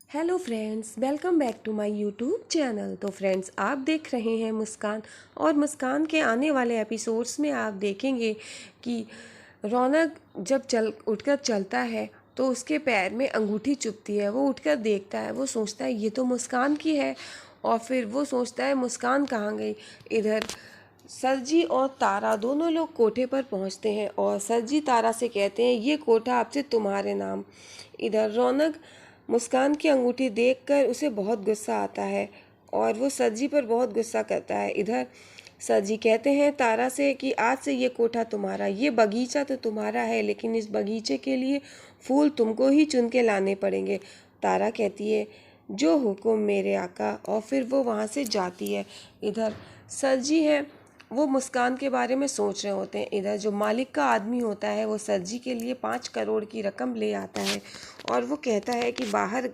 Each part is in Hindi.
Hello friends, welcome back to my YouTube channel. तो फ्रेंड्स, आप देख रहे हैं मुस्कान। और मुस्कान के आने वाले एपिसोड्स में आप देखेंगे कि रौनक जब उठकर चलता है तो उसके पैर में अंगूठी चुभती है। वो उठकर देखता है, वो सोचता है ये तो मुस्कान की है। और फिर वो सोचता है मुस्कान कहाँ गई। इधर सरजी और तारा दोनों लोग कोठे पर पहुंचते हैं और सरजी तारा से कहते हैं ये कोठा अब से तुम्हारे नाम। इधर रौनक मुस्कान की अंगूठी देखकर उसे बहुत गुस्सा आता है और वो सरजी पर बहुत गुस्सा करता है। इधर सरजी कहते हैं तारा से कि आज से ये कोठा तुम्हारा, ये बगीचा तो तुम्हारा है, लेकिन इस बगीचे के लिए फूल तुमको ही चुन के लाने पड़ेंगे। तारा कहती है जो हुक्म मेरे आका, और फिर वो वहाँ से जाती है। इधर सरजी है, वो मुस्कान के बारे में सोच रहे होते हैं। इधर जो मालिक का आदमी होता है वो सरजी के लिए 5 करोड़ की रकम ले आता है और वो कहता है कि बाहर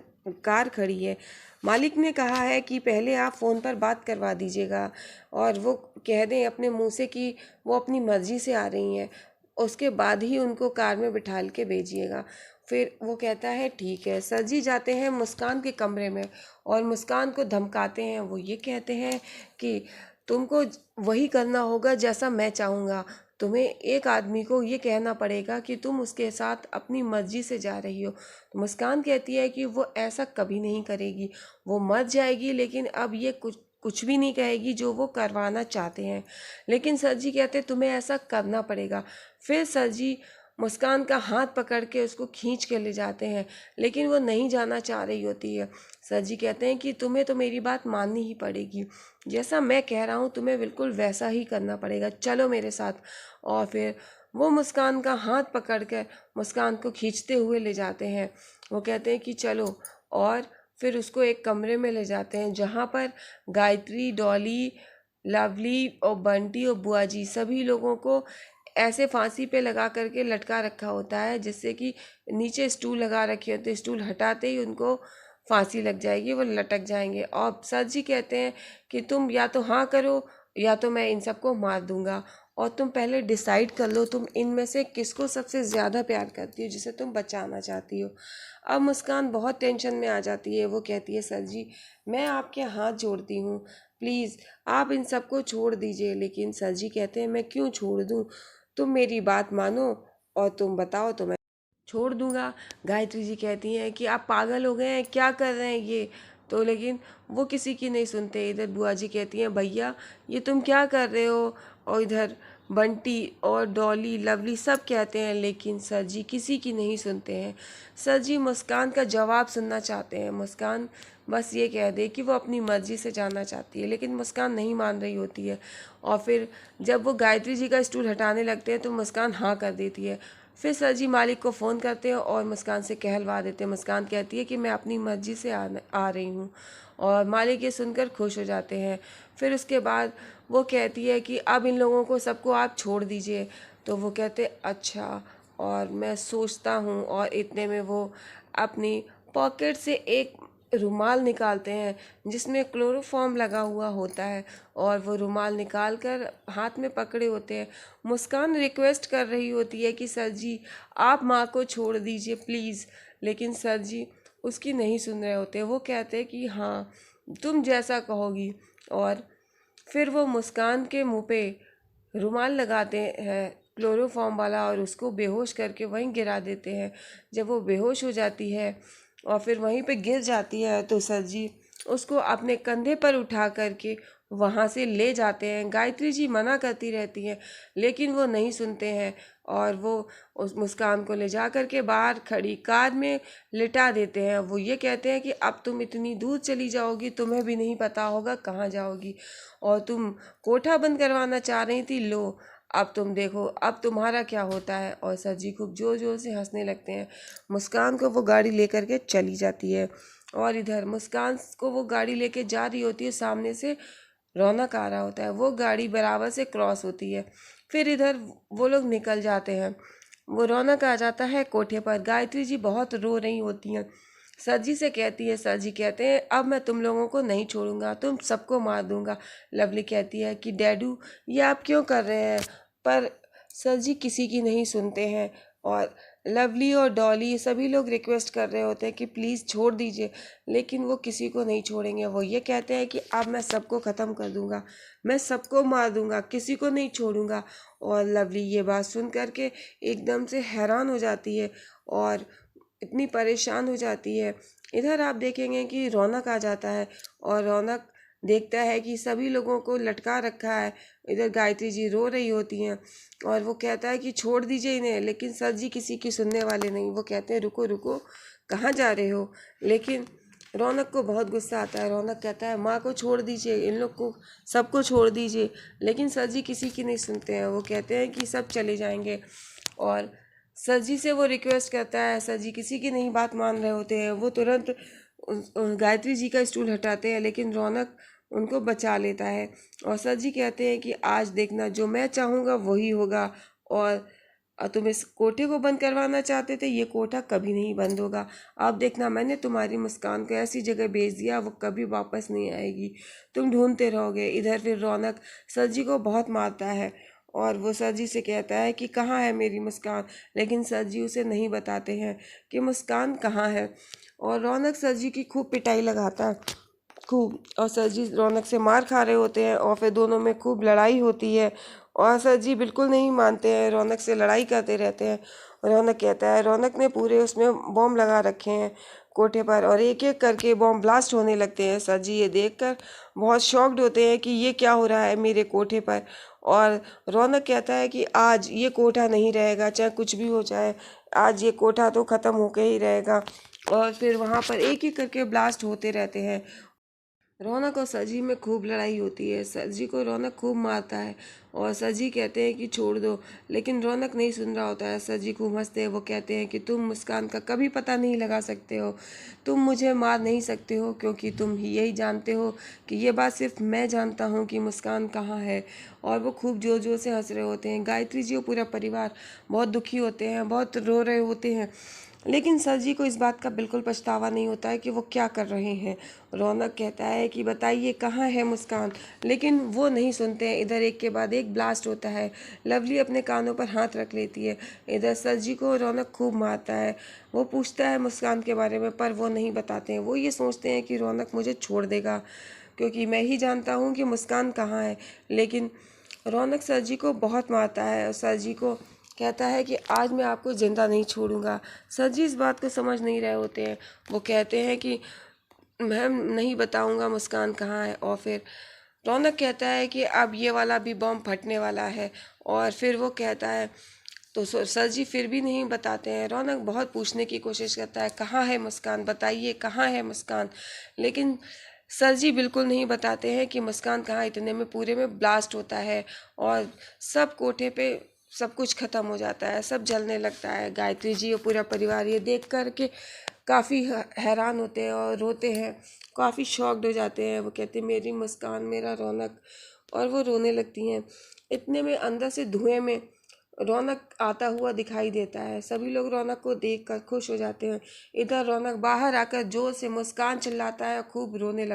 कार खड़ी है, मालिक ने कहा है कि पहले आप फ़ोन पर बात करवा दीजिएगा और वो कह दें अपने मुंह से कि वो अपनी मर्ज़ी से आ रही हैं, उसके बाद ही उनको कार में बिठाल के भेजिएगा। फिर वो कहता है ठीक है। सरजी जाते हैं मुस्कान के कमरे में और मुस्कान को धमकाते हैं। वो ये कहते हैं कि तुमको वही करना होगा जैसा मैं चाहूँगा। तुम्हें एक आदमी को ये कहना पड़ेगा कि तुम उसके साथ अपनी मर्जी से जा रही हो। तो मुस्कान कहती है कि वो ऐसा कभी नहीं करेगी, वो मर जाएगी, लेकिन अब ये कुछ कुछ भी नहीं कहेगी जो वो करवाना चाहते हैं। लेकिन सरजी कहते तुम्हें ऐसा करना पड़ेगा। फिर सरजी मुस्कान का हाथ पकड़ के उसको खींच के ले जाते हैं, लेकिन वो नहीं जाना चाह रही होती है। सरजी कहते हैं कि तुम्हें तो मेरी बात माननी ही पड़ेगी, जैसा मैं कह रहा हूँ तुम्हें बिल्कुल वैसा ही करना पड़ेगा, चलो मेरे साथ। और फिर वो मुस्कान का हाथ पकड़कर मुस्कान को खींचते हुए ले जाते हैं। वो कहते हैं कि चलो, और फिर उसको एक कमरे में ले जाते हैं जहाँ पर गायत्री, डॉली, लवली और बंटी और बुआ जी सभी लोगों को ऐसे फांसी पे लगा करके लटका रखा होता है, जिससे कि नीचे स्टूल लगा रखे होते हैं, स्टूल हटाते ही उनको फांसी लग जाएगी, वो लटक जाएंगे। और सर जी कहते हैं कि तुम या तो हाँ करो या तो मैं इन सबको मार दूंगा, और तुम पहले डिसाइड कर लो तुम इनमें से किसको सबसे ज़्यादा प्यार करती हो, जिसे तुम बचाना चाहती हो। अब मुस्कान बहुत टेंशन में आ जाती है। वो कहती है सर जी मैं आपके हाथ जोड़ती हूँ, प्लीज़ आप इन सबको छोड़ दीजिए। लेकिन सर जी कहते हैं मैं क्यों छोड़ दूँ, तुम मेरी बात मानो और तुम बताओ तो मैं छोड़ दूंगा। गायत्री जी कहती हैं कि आप पागल हो गए हैं, क्या कर रहे हैं ये। तो लेकिन वो किसी की नहीं सुनते। इधर बुआ जी कहती हैं भैया ये तुम क्या कर रहे हो। और इधर बंटी और डॉली, लवली सब कहते हैं, लेकिन सर जी किसी की नहीं सुनते हैं। सर जी मुस्कान का जवाब सुनना चाहते हैं। मुस्कान बस ये कह दे कि वो अपनी मर्जी से जाना चाहती है, लेकिन मुस्कान नहीं मान रही होती है। और फिर जब वो गायत्री जी का स्टूल हटाने लगते हैं तो मुस्कान हाँ कर देती है। फिर सर जी मालिक को फ़ोन करते हैं और मुस्कान से कहलवा देते हैं। मुस्कान कहती है कि मैं अपनी मर्जी से आ रही हूँ, और मालिक ये सुनकर खुश हो जाते हैं। फिर उसके बाद वो कहती है कि अब इन लोगों को सबको आप छोड़ दीजिए। तो वो कहते अच्छा, और मैं सोचता हूँ। और इतने में वो अपनी पॉकेट से एक रुमाल निकालते हैं जिसमें क्लोरोफॉर्म लगा हुआ होता है, और वो रुमाल निकाल कर हाथ में पकड़े होते हैं। मुस्कान रिक्वेस्ट कर रही होती है कि सर जी आप माँ को छोड़ दीजिए प्लीज़, लेकिन सर जी उसकी नहीं सुन रहे होते। वो कहते हैं कि हाँ तुम जैसा कहोगी। और फिर वो मुस्कान के मुंह पे रुमाल लगाते हैं क्लोरोफॉर्म वाला, और उसको बेहोश करके वहीं गिरा देते हैं। जब वो बेहोश हो जाती है और फिर वहीं पे गिर जाती है तो सर जी उसको अपने कंधे पर उठा करके वहाँ से ले जाते हैं। गायत्री जी मना करती रहती हैं, लेकिन वो नहीं सुनते हैं, और वो उस मुस्कान को ले जा कर के बाहर खड़ी कार में लिटा देते हैं। वो ये कहते हैं कि अब तुम इतनी दूर चली जाओगी, तुम्हें भी नहीं पता होगा कहाँ जाओगी, और तुम कोठा बंद करवाना चाह रही थी, लो अब तुम देखो अब तुम्हारा क्या होता है। और सर जी खूब जोर जोर से हंसने लगते हैं। मुस्कान को वो गाड़ी लेकर के चली जाती है, और इधर मुस्कान को वो गाड़ी लेके जा रही होती है, सामने से रौनक आ रहा होता है, वो गाड़ी बराबर से क्रॉस होती है। फिर इधर वो लोग निकल जाते हैं। वो रौनक आ जाता है कोठे पर। गायत्री जी बहुत रो रही होती हैं, सर जी से कहती है। सर जी कहते हैं अब मैं तुम लोगों को नहीं छोड़ूंगा, तुम सबको मार दूंगा। लवली कहती है कि डैडू ये आप क्यों कर रहे हैं, पर सर जी किसी की नहीं सुनते हैं। और लवली और डॉली सभी लोग रिक्वेस्ट कर रहे होते हैं कि प्लीज़ छोड़ दीजिए, लेकिन वो किसी को नहीं छोड़ेंगे। वो ये कहते हैं कि अब मैं सबको ख़त्म कर दूंगा, मैं सबको मार दूंगा, किसी को नहीं छोड़ूंगा। और लवली ये बात सुन करके एकदम से हैरान हो जाती है और इतनी परेशान हो जाती है। इधर आप देखेंगे कि रौनक आ जाता है और रौनक देखता है कि सभी लोगों को लटका रखा है। इधर गायत्री जी रो रही होती हैं और वो कहता है कि छोड़ दीजिए इन्हें, लेकिन सर जी किसी की सुनने वाले नहीं। वो कहते हैं रुको रुको, कहाँ जा रहे हो। लेकिन रौनक को बहुत गुस्सा आता है। रौनक कहता है माँ को छोड़ दीजिए, इन लोग को सबको छोड़ दीजिए, लेकिन सर जी किसी की नहीं सुनते हैं। वो कहते हैं कि सब चले जाएंगे और सर जी से वो रिक्वेस्ट करता है। सर जी किसी की नहीं बात मान रहे होते हैं। वो तुरंत गायत्री जी का स्टूल हटाते हैं, लेकिन रौनक उनको बचा लेता है। और सर जी कहते हैं कि आज देखना, जो मैं चाहूँगा वही होगा। और तुम इस कोठे को बंद करवाना चाहते थे, ये कोठा कभी नहीं बंद होगा। आप देखना, मैंने तुम्हारी मुस्कान को ऐसी जगह भेज दिया, वो कभी वापस नहीं आएगी, तुम ढूंढते रहोगे। इधर फिर रौनक सर जी को बहुत मारता है और वो सर जी से कहता है कि कहाँ है मेरी मुस्कान, लेकिन सर जी उसे नहीं बताते हैं कि मुस्कान कहाँ है। और रौनक सर जी की खूब पिटाई लगाता है, खूब। और सर जी रौनक से मार खा रहे होते हैं और फिर दोनों में खूब लड़ाई होती है। और सर जी बिल्कुल नहीं मानते हैं, रौनक से लड़ाई करते रहते हैं। रौनक कहता है, रौनक ने पूरे उसमें बॉम्ब लगा रखे हैं कोठे पर और एक एक करके बॉम्ब ब्लास्ट होने लगते हैं। सर जी ये देखकर बहुत शॉक्ड होते हैं कि ये क्या हो रहा है मेरे कोठे पर। और रौनक कहता है कि आज ये कोठा नहीं रहेगा, चाहे कुछ भी हो जाए, आज ये कोठा तो ख़त्म होके ही रहेगा। और फिर वहाँ पर एक एक करके ब्लास्ट होते रहते हैं। रौनक और सरजी में खूब लड़ाई होती है। सरजी को रौनक खूब मारता है और सरजी कहते हैं कि छोड़ दो, लेकिन रौनक नहीं सुन रहा होता है। सरजी खूब हंसते हैं। वो कहते हैं कि तुम मुस्कान का कभी पता नहीं लगा सकते हो, तुम मुझे मार नहीं सकते हो, क्योंकि तुम ही यही जानते हो कि ये बात सिर्फ मैं जानता हूँ कि मुस्कान कहाँ है। और वो खूब जोर जोर से हंस रहे होते हैं। गायत्री जी और पूरा परिवार बहुत दुखी होते हैं, बहुत रो रहे होते हैं, लेकिन सर जी को इस बात का बिल्कुल पछतावा नहीं होता है कि वो क्या कर रहे हैं। रौनक कहता है कि बताइए कहाँ है मुस्कान, लेकिन वो नहीं सुनते हैं। इधर एक के बाद एक ब्लास्ट होता है। लवली अपने कानों पर हाथ रख लेती है। इधर सर जी को रौनक खूब मारता है। वो पूछता है मुस्कान के बारे में, पर वो नहीं बताते हैं। वो ये सोचते हैं कि रौनक मुझे छोड़ देगा, क्योंकि मैं ही जानता हूँ कि मुस्कान कहाँ है। लेकिन रौनक सर जी को बहुत मारता है और सर जी को कहता है कि आज मैं आपको ज़िंदा नहीं छोड़ूंगा। सर जी इस बात को समझ नहीं रहे होते हैं। वो कहते हैं कि मैं नहीं बताऊंगा मुस्कान कहाँ है। और फिर रौनक कहता है कि अब ये वाला भी बॉम्ब फटने वाला है। और फिर वो कहता है, तो सर जी फिर भी नहीं बताते हैं। रौनक बहुत पूछने की कोशिश करता है, कहाँ है मुस्कान, बताइए कहाँ है मुस्कान, लेकिन सर जी बिल्कुल नहीं बताते हैं कि मुस्कान कहाँ। इतने में पूरे में ब्लास्ट होता है और सब कोठे पे सब कुछ ख़त्म हो जाता है, सब जलने लगता है। गायत्री जी और पूरा परिवार ये देख कर के काफ़ी हैरान होते हैं और रोते हैं, काफ़ी शॉक्ड हो जाते हैं। वो कहते हैं मेरी मुस्कान, मेरा रौनक, और वो रोने लगती हैं। इतने में अंदर से धुएं में रौनक आता हुआ दिखाई देता है। सभी लोग रौनक को देखकर खुश हो जाते हैं। इधर रौनक बाहर आकर जोर से मुस्कान चिल्लाता है और खूब रोने लगता है।